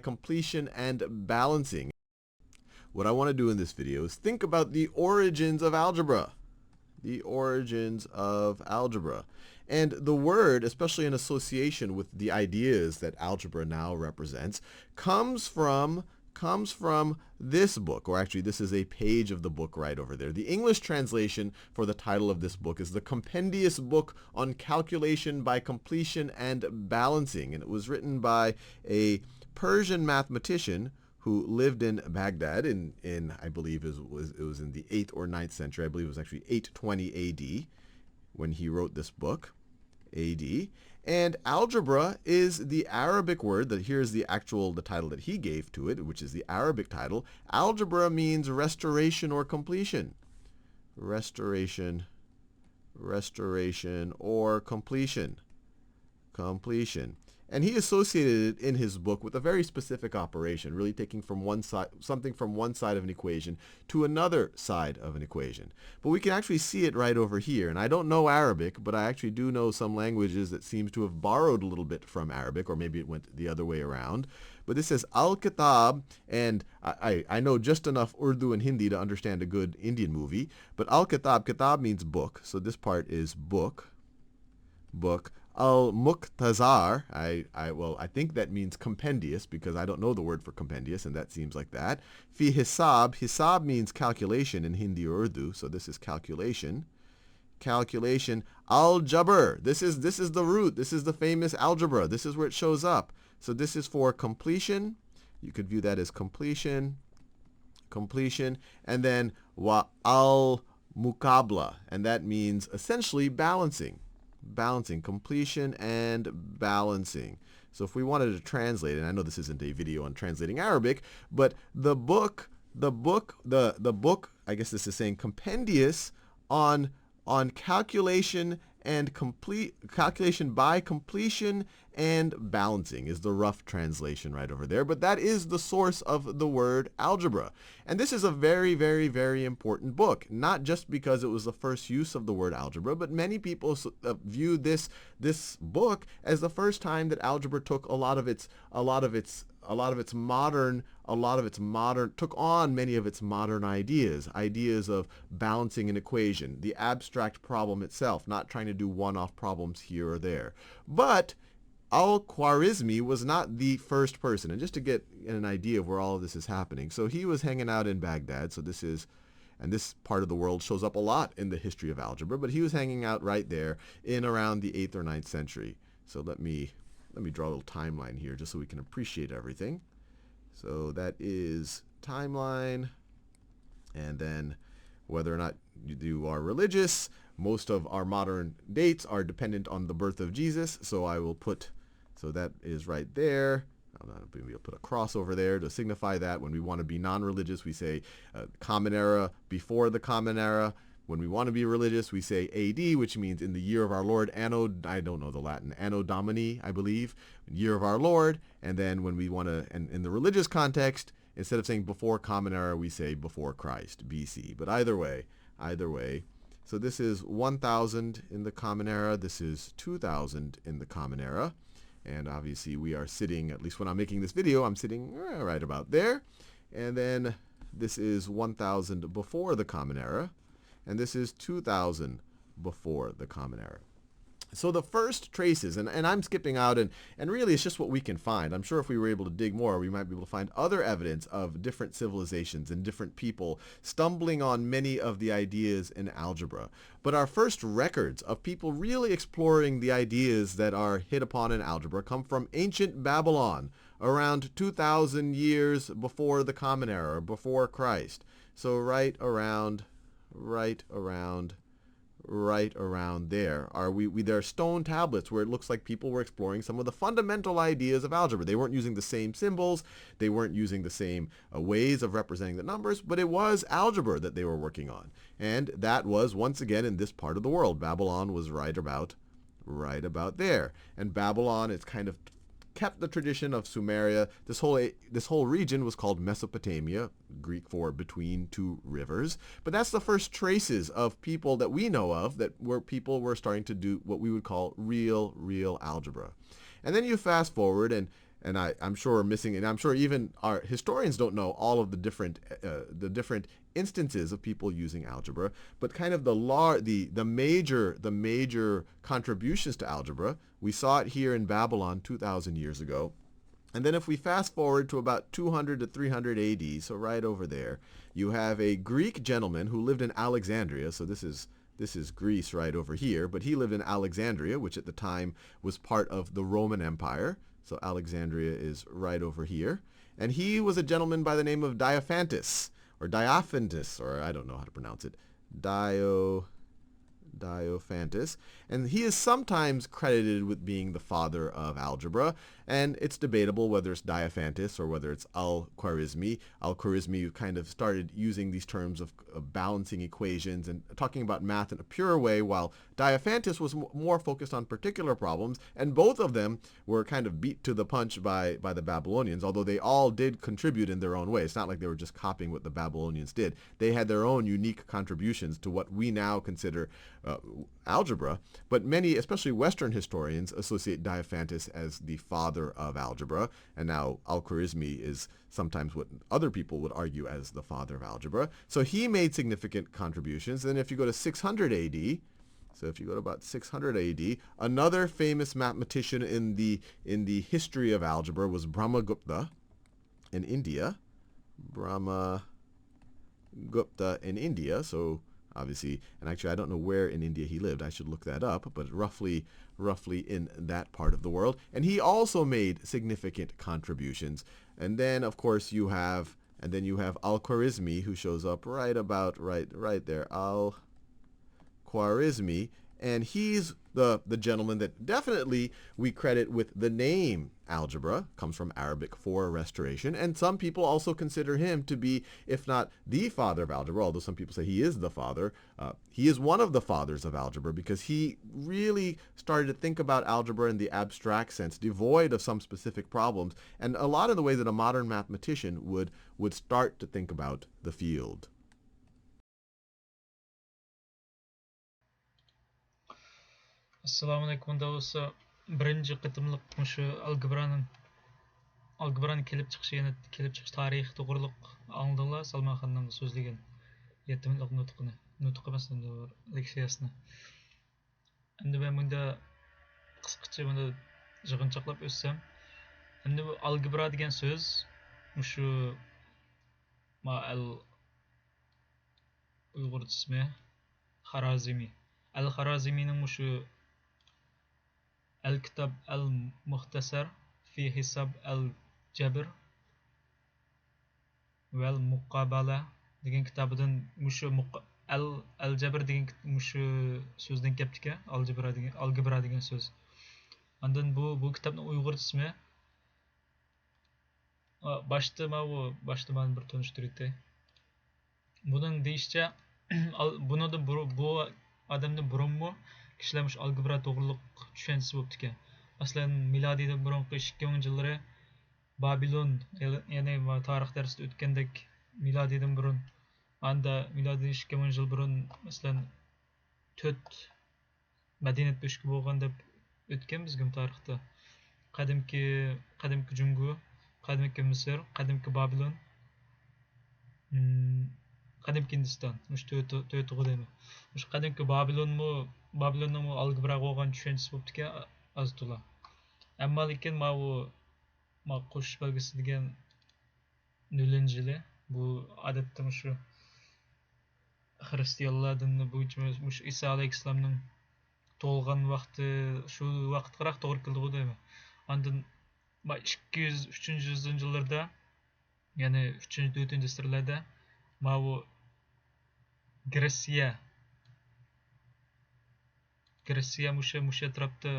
completion and balancing. What I want to do in this video is think about the origins of algebra. The origins of algebra. And the word, especially in association with the ideas that algebra now represents, comes from this book, or actually this is a page of the book right over there. The English translation for the title of this book is The Compendious Book on Calculation by Completion and Balancing, and it was written by a Persian mathematician who lived in Baghdad in I believe it was in the 8th or 9th century. I believe it was actually 820 AD when he wrote this book, AD. And algebra is the Arabic word that here's the title that he gave to it, which is the Arabic title. Algebra means restoration or completion. Restoration or completion. And he associated it in his book with a very specific operation, really taking something from one side of an equation to another side of an equation. But we can actually see it right over here. And I don't know Arabic, but I actually do know some languages that seems to have borrowed a little bit from Arabic, or maybe it went the other way around. But this says Al-Kitab, and I know just enough Urdu and Hindi to understand a good Indian movie. But Al-Kitab, kitab means book, so this part is book. Al-Muqtazar, I think that means compendious, because I don't know the word for compendious, and that seems like that. Fi hisab, hisab means calculation in Hindi or Urdu, so this is calculation. Al-Jabr, this is the root, this is the famous algebra, this is where it shows up. So this is for completion, you could view that as completion, and then wa al-Muqabla, and that means essentially balancing, completion and balancing. So if we wanted to translate, and I know this isn't a video on translating Arabic, but the book, I guess this is saying compendious on calculation and calculation by completion and balancing is the rough translation right over there. But that is the source of the word algebra. And this is a very, very, very important book, not just because it was the first use of the word algebra, but many people view this book as the first time that algebra took took on many of its modern ideas of balancing an equation, the abstract problem itself, not trying to do one-off problems here or there. But Al-Khwarizmi was not the first person. And just to get an idea of where all of this is happening, so he was hanging out in Baghdad, so this part of the world shows up a lot in the history of algebra, but he was hanging out right there in around the 8th or 9th century. So let me draw a little timeline here just so we can appreciate everything. So that is timeline, and then whether or not you are religious, most of our modern dates are dependent on the birth of Jesus, so I will put, so that is right there. We'll put a cross over there to signify that. When we want to be non-religious, we say Common Era, before the Common Era. When we want to be religious, we say AD, which means in the year of our Lord. Anno, I don't know the Latin, Anno Domini, I believe, year of our Lord. And then when we want to, and in the religious context, instead of saying before Common Era, we say before Christ, BC. But either way. So this is 1000 in the Common Era. This is 2000 in the Common Era. And obviously we are sitting, at least when I'm making this video, I'm sitting right about there. And then this is 1000 before the Common Era. And this is 2000 before the Common Era. So the first traces, and I'm skipping out, and really it's just what we can find. I'm sure if we were able to dig more, we might be able to find other evidence of different civilizations and different people stumbling on many of the ideas in algebra. But our first records of people really exploring the ideas that are hit upon in algebra come from ancient Babylon, around 2000 years before the Common Era, or before Christ. So right around there there are stone tablets where it looks like people were exploring some of the fundamental ideas of algebra. They weren't using the same symbols, they weren't using the same ways of representing the numbers, but it was algebra that they were working on. And that was, once again, in this part of the world. Babylon was right about there. And Babylon is kind of kept the tradition of Sumeria. This whole region was called Mesopotamia, Greek for between two rivers. But that's the first traces of people that we know of where people were starting to do what we would call real algebra. And then you fast forward, and and I'm sure missing, and I'm sure even our historians don't know all of the different instances of people using algebra, but kind of the major contributions to algebra. We saw it here in Babylon 2,000 years ago. And then if we fast forward to about 200 to 300 AD, so right over there, you have a Greek gentleman who lived in Alexandria. So this is Greece right over here, but he lived in Alexandria, which at the time was part of the Roman Empire. So Alexandria is right over here. And he was a gentleman by the name of Diophantus, or I don't know how to pronounce it. Diophantus, and he is sometimes credited with being the father of algebra, and it's debatable whether it's Diophantus or whether it's Al-Khwarizmi. Al-Khwarizmi kind of started using these terms of balancing equations and talking about math in a pure way, while Diophantus was more focused on particular problems, and both of them were kind of beat to the punch by the Babylonians, although they all did contribute in their own way. It's not like they were just copying what the Babylonians did. They had their own unique contributions to what we now consider algebra, but many, especially Western historians, associate Diophantus as the father of algebra, and now Al-Khwarizmi is sometimes what other people would argue as the father of algebra. So he made significant contributions. Then if you go to 600 AD, so if you go to about 600 AD, another famous mathematician in the history of algebra was Brahmagupta in India. Brahmagupta in India, so obviously, and actually I don't know where in India he lived. I should look that up, but roughly in that part of the world. And he also made significant contributions. And then of course you have Al-Khwarizmi, who shows up right there. Al-Khwarizmi, and he's the gentleman that definitely we credit with the name algebra, comes from Arabic for restoration, and some people also consider him to be, if not the father of algebra, although some people say he is the father, he is one of the fathers of algebra because he really started to think about algebra in the abstract sense, devoid of some specific problems, and a lot of the way that a modern mathematician would start to think about the field. Assalamu alaikum. Munda bo'lsa birinchi qitimliq mushu algebraning kelib chiqish tarixi to'g'riliq angladinglar. Salman Xonning so'zlagan 7 minutlik nutq emas, leksiyasini. Endi men bunda qisqacha bunda yig'inchoqlab o'tsam, endi bu algebra degan so'z mushu Uyg'ur ismi Xorazmi. Al-Xorazmining mushu الكتاب المختصر في حساب الجبر والمقابلة degan kitobidan mushu al-jabr degan mushu so'zdan kelibdi-ku, algebra degan so'z. Ondan bu kitobning Uyg'ur ismi boshda men bir tanishtiraydi. Buning deyishicha bu odamdan burunmi kishilar mush algebra to'g'riliq tushunchasi bo'libdi ekan. Masalan, milodiydan burungi 2000 yillari Babilon, ya'ni tarix darsida o'tgandek milodiydan burun, anda milodiydan 2000 yil burun masalan 4 madaniyat bo'shki bo'lgan deb o'tgan bizga tarixda. Qadimki Jungo, qadimki Misr, qadimki Babilon, qadimki Hindiston, mush 4 deyman. Mush qadimki Babilonning algebraga bo'lgan tushunchasi bo'libdi-ku, azto'la. Ammo lekin ma qo'shish belgisi degan 0-yili bu odatda mushu xristianlar dini bo'yicha mush Iso alayhissalomning tug'ilgan vaqti shu vaqtga to'g'ri keldi deyman. Ondan 200-300 yillarda, ya'ni 3-4 asrlarda bu Gretsiya musha atrofda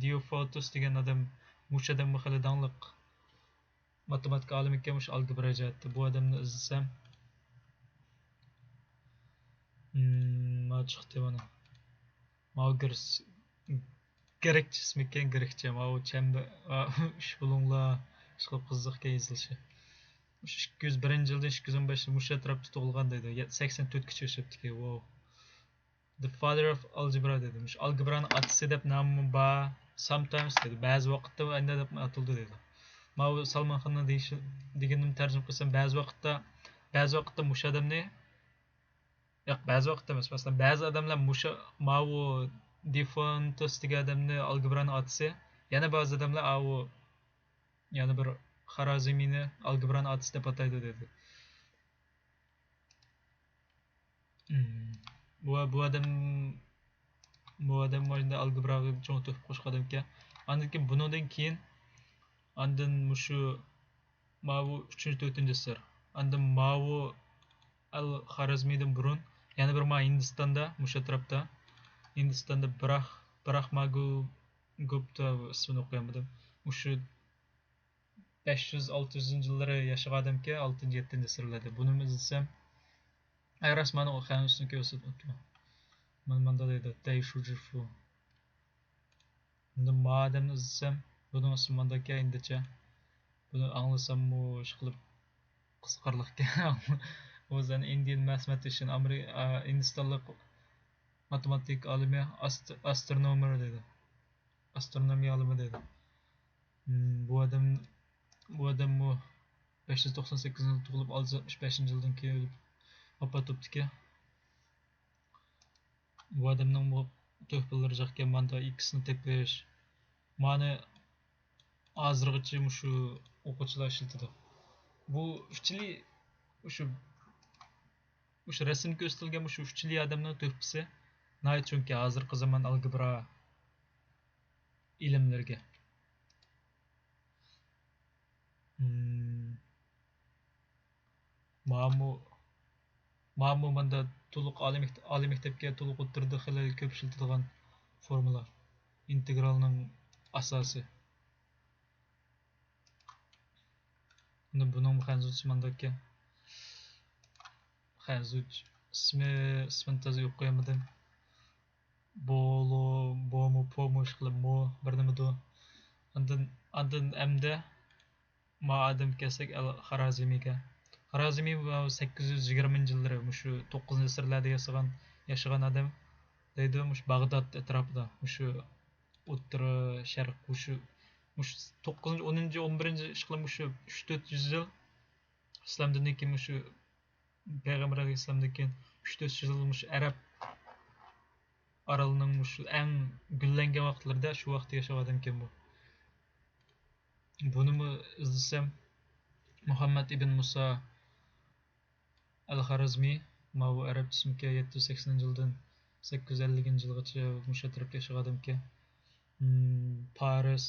Diophantus degan odam, musha odam xili dangliq matematika olimi ekan, mush algebra jihatda. Bu odamni izlasam chiqdi mana. Grekcha ismi ekan, grekcha. Ush bulunglar ishqilib qiziqga yozilishi. 201 yildan 215 musha atrofda tug'ilgan deydi. 84 gacha yashapti. Wow. The father of algebra dedi. Algebraning otasi deb nomi bor. sometimes dedi. Bazı vaqtda endi deb atıldı dedi. Mao Salman Xan'ın deganini tarjima qilsam ba'zi vaqtda mush odamni yo'q ba'zi vaqtda emas masalan ba'zi odamlar musha Mao Defontes degan odamni algebrani otsa yana ba'zi odamlar yana bir Xorazmiyni algebrani otsa deb ataydi dedi. Bu adam mana algebraga cho'ng to'p qo'shgan ekan. Andan bundan keyin andan mushu Mao 3-4 asr. Andan Mao al-Xorazmiydan burun yana bir ma Hindistonda musha tarafda Hindistonda Brahmagu Gupta ismini o'qiyolmadim. Mushu 500-600 yillar yashagan odamga 6-7 asrlarda. Buni izlasam rasmani o'qiganimni ko'rsatmoqda. Mana deydi Tay Shujifu. Buni ma odamni izlasam buni ismandagi indicha buni anglasam ish qilib qisqarlikka was an Indian mathematician Hindistonlik matematik olimi astronomer dedi. Astronomiya olimi dedi. Bu odam 598 yilda tug'ilib 665 yildan keyin o'lib vafot etdiki. Bu odamning bu to'pillari jaqqa manda ikkisini tepish. Mani hozirgacha shu o'quvchilar ishlatadi. Bu uchli o'sha rasm ko'rsatilgan shu uchli odamning to'pisi chunki hozirgi zamon algebra ilmlariga Ma'mu manda to'liq oliy maktabga to'liq o'tirdi xili ko'p ishlatilgan formula integralning asosi. Buning xanzuch mandaki xanzuch ismini toza yo'q qo'yamadim. Bomu pomu qilib mo bir nima do. Andan amda ma adam kelsak Xorazmiyga. Xorazmiy 820-yillar shu 9-asrlarda yashagan odam deydi mush Bag'dod atrofida shu o'rta sharq shu 9-10-11 ishqilib shu 3-400 yil islom dinidan keyin shu payg'ambar alayhissalomdan keyin 3-400 yil mush arab orolining shu eng gullangan vaqtlarida shu vaqtda yashagan odam ekan bu. Buni izlasam Muhammad ibn Musa al-Xorazmiy Mao arab ismiga 780-yildan 850-yilgacha musha tarafda yashagan odam ekan. Paris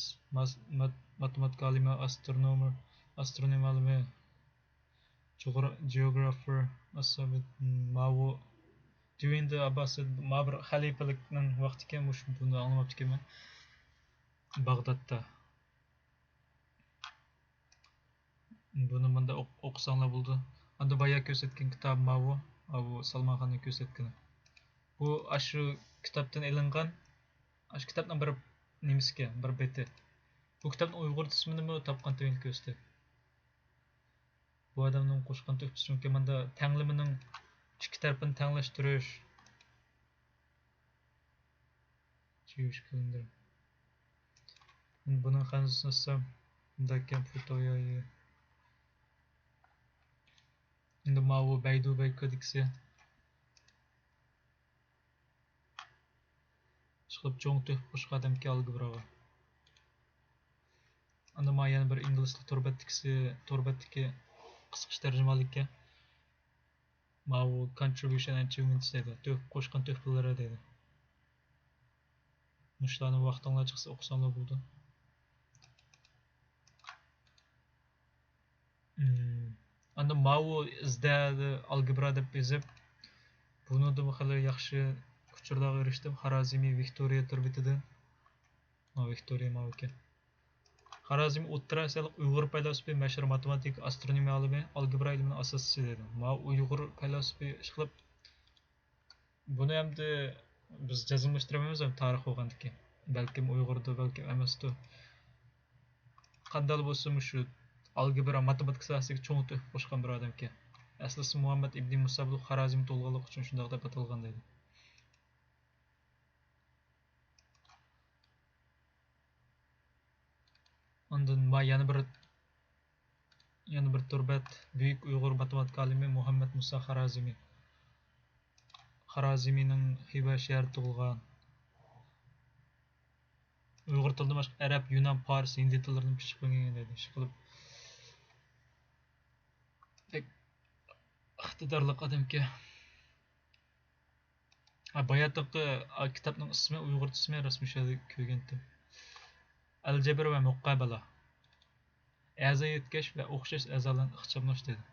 matematik olimi, astronom olimi, geographer Mao during the Abbasid Mabr xalifalikning vaqti ekan buni anglamabdi ekanman. Bag'dodda buni menda o'qisanglar bo'ldi. Anda boya ko'rsatgan kitob Mao Salman Xonning ko'rsatgani. Bu shu kitobdan ilingan. Shu kitobning bir nimasiga, bir beti. Bu kitobning Uyg'ur ismini topgan tengil ko'rsatdi. Bu odamning qo'shgan to'pisi chunki menda tanglimining ikki tarafini tanglashtirish chivish qilindir. Buning xanzusini olsam bundakan fotoyoyi. Endi Mao Baydu Qikixi chiqib cho'ng to'p qo'shgan odamga algebraga. Anda ma yana bir ingliz torbatdagi qisqacha tarjimalikka Mao contribution and achievements dedi. To'p qo'shgan to'plari dedi. Mushlarni vaqtinglar chiqsa o'qisanglar bo'ldi. Anda Mao izdadi algebra deb bezib buni da xali yaxshi kuchurlarga erishdim. Xorazmiy Victoria turbitidan. Victoria Mao ekan. Xorazmiy o'rta asrlik Uyg'ur falsafi, mashhur matematik, astronomiya olimi, algebra ilmining asoschisi dedi. Mao Uyg'ur falsafi ishqilib buni hamda biz jazmlashtirmaymiz ham tarix o'qigandiki. Balkim Uyg'urda, balkim emasdi. Qandal bo'lsa shu algebra matematik sohasiga cho'ng to'p qo'shgan bir odam ekan. Aslisi Muhammad ibn Musa bu Xorazm to'lg'anlik uchun shunday deb atalgan deydi. Ondan yana bir turbat büyük Uyg'ur matematik alimi Muhammad Musa Xorazmiy. Xorazmiyning Xiva shahrida tug'ilgan. Uyg'ur tilidan boshqa arab, yunon, fors, hindi tillarini pishib bilgan edi. Ish qilib bek iqtidorli odamga. Bayataqi kitobning ismi Uyg'ur ismi rasmiy shada ko'rgandim. Algebra va muqobala. A'zo yetkash va o'xshash a'zolarni ixchamlash dedi.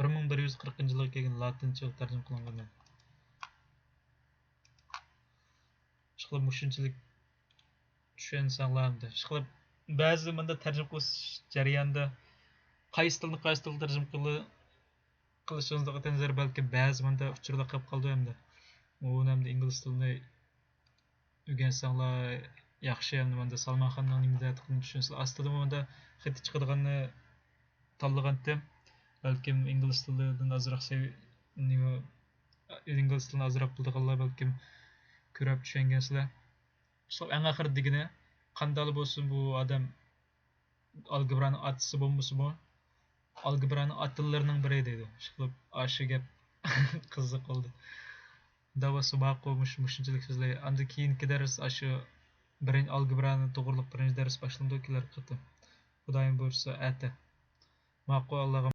1140-yilga kelgan latincha tarjima qilingan. Ishqilib mushunchalik tushunsanlardi. Ishqilib ba'zi menda tarjima qilish jarayonida qaysi tilni qaysi tilga tarjima qilishingizga tanzir balki ba'zi menda uchurlar qolib qoldi hamda. U hamda ingliz tilini o'rgansanglar yaxshi hamda menda Salman Xonning nima deyotganini tushunsa aslida menda xit chiqadiganni tanlagandim. Balkim ingliz tilidan azroq ingliz tilini azroq biladiganlar balkim ko'rib tushungansizlar. So eng oxir degini qanday bo'lsin bu odam algebrani atisi bo'lmasa-mu algebrani atillarining biri dedi. Ishqilib ashi gap qiziq qoldi. Davası ma'qulmish mushunchalik so'zlar. Anda keyingi dars ashu birinchi algebrani to'g'riliq birinchi dars boshlanadi kelar qati. Xudoyim buyursa ati. Ma'qul Allohga